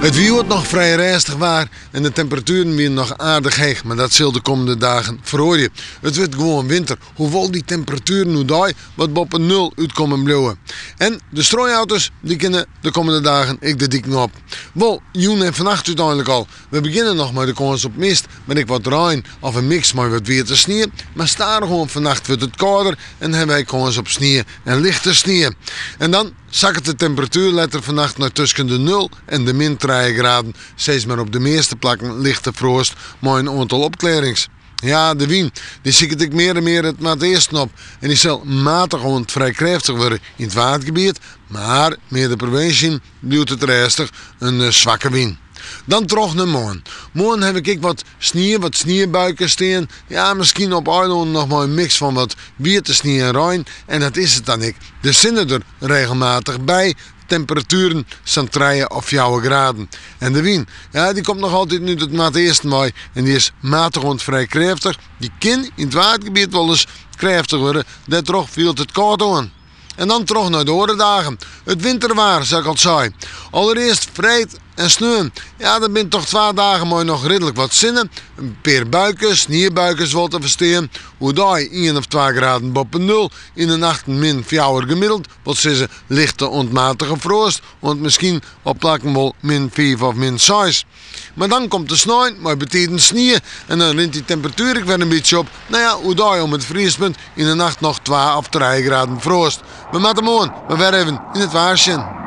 Het weer wordt nog vrij rustig waar en de temperaturen weer nog aardig heeg, maar dat zal de komende dagen verhoorden. Het wordt gewoon winter, hoewel die temperaturen nu daar wat boven nul uitkomen blijven. En de strooiauto's die kunnen de komende dagen ik de dik op. Wel, joen en vannacht uiteindelijk al. We beginnen nog met de kans op mist, met ik wat rein of een mix met wat weer te sneeuw. Maar staren gewoon vannacht wordt het kouder en hebben wij kans op sneeuw en lichte sneeuw. En dan zakt de temperatuur letter vannacht naar tussen de 0 en de min 3 graden. Steeds maar op de meeste plekken lichte frost, maar een aantal opklarings. Ja, de wind, die ziet ik meer en meer het maat eerst op. En die zal matig gewoon vrij krachtig worden in het watergebied. Maar meer de provincie blijft het rustig een zwakke wind. Dan terug naar morgen. Morgen heb ik wat sneeuwbuiken staan. Ja, misschien op eiland nog maar een mix van wat witte sneeuw en rein. En dat is het dan ik. Er zitten er regelmatig bij. Temperaturen zijn 3 of 4 graden. En de wind, ja, die komt nog altijd nu tot maat eerst mei. En die is matig en vrij krachtig. Die kan in het watergebied wel eens krachtig worden. Dat toch viel het koud aan. En dan terug naar de oordagen. Het winterwaar, zou ik al zeggen. Allereerst vreed en sneeuw. Ja, dat bent toch 2 dagen mooi nog redelijk wat zinnen. Een paar buikjes, sneeuwbuikjes wel te verstaan. Hoe daar 1 of 2 graden boven nul. In de nacht min 4 gemiddeld. Wat ze lichte ontmatige frost. Want misschien op plekken wel min 5 of min 6. Maar dan komt de sneeuw, maar betekent sneeuw. En dan rint die temperatuur weer een beetje op. Nou ja, hoe daar om het vriespunt. In de nacht nog 2 of 3 graden frost. We maken hem aan, we weer even in het waarsje.